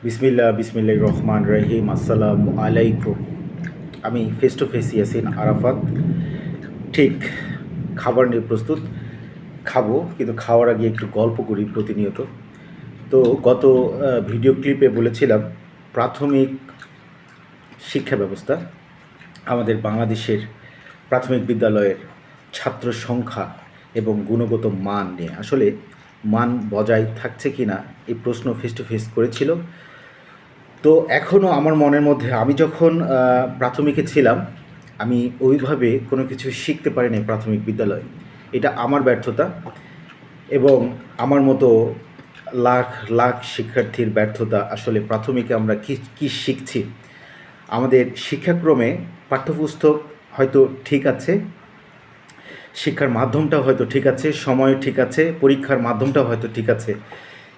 বিসমিল্লাহির রহমানির রহিম। আসসালামু আলাইকুম। আমি face to face Yasin Arafat. ঠিক খাবার নিয়ে প্রস্তুত, খাবো, কিন্তু খাওয়ার আগে একটু গল্প করি প্রতিনিয়ত। তো গত ভিডিও ক্লিপে বলেছিলাম প্রাথমিক শিক্ষা ব্যবস্থা, আমাদের বাংলাদেশের প্রাথমিক বিদ্যালয়ের ছাত্র সংখ্যা এবং গুণগত মান নিয়ে। আসলে মান বজায় থাকছে কি না এই প্রশ্ন ফেস টু ফেস করেছিল। তো এখনও আমার মনের মধ্যে, আমি যখন প্রাথমিকে ছিলাম, আমি ওইভাবে কোনো কিছু শিখতে পারিনি প্রাথমিক বিদ্যালয়ে। এটা আমার ব্যর্থতা এবং আমার মতো লাখ লাখ শিক্ষার্থীর ব্যর্থতা। আসলে প্রাথমিকে আমরা কী শিখছি, আমাদের শিক্ষাক্রমে পাঠ্যপুস্তক হয়তো ঠিক আছে, শিক্ষার মাধ্যমটাও হয়তো ঠিক আছে, সময় ঠিক আছে, পরীক্ষার মাধ্যমটাও হয়তো ঠিক আছে,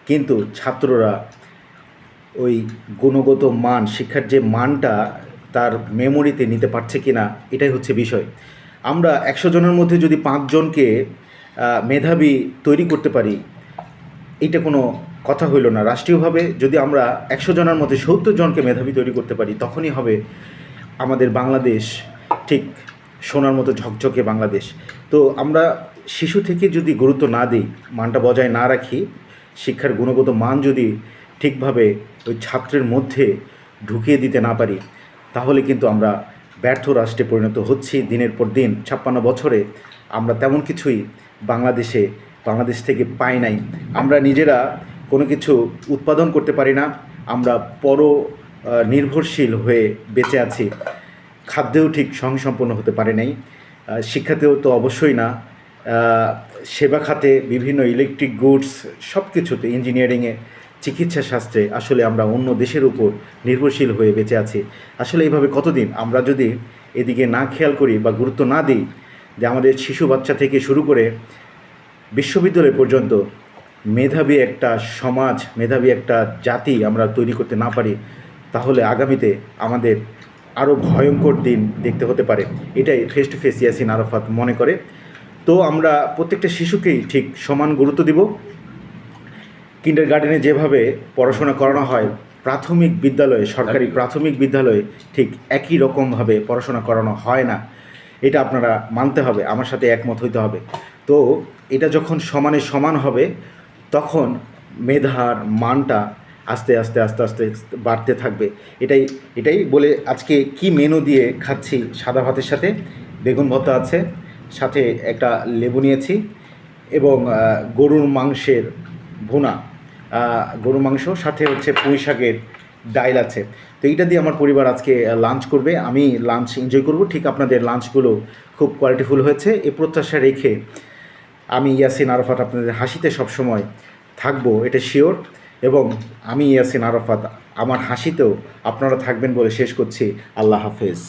কিন্তু ছাত্ররা ওই গুণগত মান, শিক্ষার যে মানটা তার মেমোরিতে নিতে পারছে কি না, এটাই হচ্ছে বিষয়। আমরা 100 জনের মধ্যে যদি 5 জনকে মেধাবী তৈরি করতে পারি, এইটা কোনো কথা হইল না। রাষ্ট্রীয়ভাবে যদি আমরা 100 জনের মধ্যে 70 জনকে মেধাবী তৈরি করতে পারি, তখনই হবে আমাদের বাংলাদেশ ঠিক সোনার মতো ঝকঝকে বাংলাদেশ। তো আমরা শিশু থেকে যদি গুরুত্ব না দিই, মানটা বজায় না রাখি, শিক্ষার গুণগত মান যদি ঠিকভাবে ওই ছাত্রের মধ্যে ঢুকিয়ে দিতে না পারি, তাহলে কিন্তু আমরা ব্যর্থ রাষ্ট্রে পরিণত হচ্ছি দিনের পর দিন। 56 বছরে আমরা তেমন কিছুই বাংলাদেশ থেকে পাই নাই। আমরা নিজেরা কোনো কিছু উৎপাদন করতে পারি না, আমরা নির্ভরশীল হয়ে বেঁচে আছি। খাদ্যেও ঠিক স্বয়ংসম্পন্ন হতে পারে নাই, শিক্ষাতেও তো অবশ্যই না, সেবা খাতে, বিভিন্ন ইলেকট্রিক গুডস, সব কিছুতে, ইঞ্জিনিয়ারিংয়ে, চিকিৎসা শাস্ত্রে আসলে আমরা অন্য দেশের উপর নির্ভরশীল হয়ে বেঁচে আছি। আসলে এইভাবে কতদিন আমরা যদি এদিকে না খেয়াল করি বা গুরুত্ব না দিই, যে আমাদের শিশু বাচ্চা থেকে শুরু করে বিশ্ববিদ্যালয় পর্যন্ত মেধাবী একটা সমাজ, মেধাবী একটা জাতি আমরা তৈরি করতে না পারি, তাহলে আগামীতে আমাদের আরও ভয়ঙ্কর দিন দেখতে হতে পারে। এটাই face to face Yasin Arafat মনে করে। তো আমরা প্রত্যেকটা শিশুকেই ঠিক সমান গুরুত্ব দিব। কিন্ডারগার্টেনে যেভাবে পড়াশোনা করানো হয়, প্রাথমিক বিদ্যালয়ে, সরকারি প্রাথমিক বিদ্যালয়ে ঠিক একই রকমভাবে পড়াশোনা করানো হয় না। এটা আপনারা মানতে হবে, আমার সাথে একমত হইতে হবে। তো এটা যখন সমানে সমান হবে, তখন মেধার মানটা আস্তে আস্তে আস্তে আস্তে বাড়তে থাকবে। এটাই বলে আজকে কি মেনু দিয়ে খাচ্ছি। সাদা ভাতের সাথে বেগুন ভর্তা আছে, সাথে একটা লেবু নিয়েছি, এবং গরুর মাংসের ভুনা, গরু মাংস, সাথে হচ্ছে পুঁই শাকের ডাইল আছে। তো এইটা দিয়ে আমার পরিবার আজকে লাঞ্চ করবে, আমি লাঞ্চ এনজয় করব। ঠিক আপনাদের লাঞ্চগুলো খুব কোয়ালিটিফুল হয়েছে এই প্রত্যাশা রেখে আমি ইয়াসিন আরাফাত আপনাদের হাসিতে সবসময় থাকবো, এটা শিওর। এবং আমি ইয়াসিন আরাফাত আমার হাসিতেও আপনারা থাকবেন বলে শেষ করছি। আল্লাহ হাফেজ।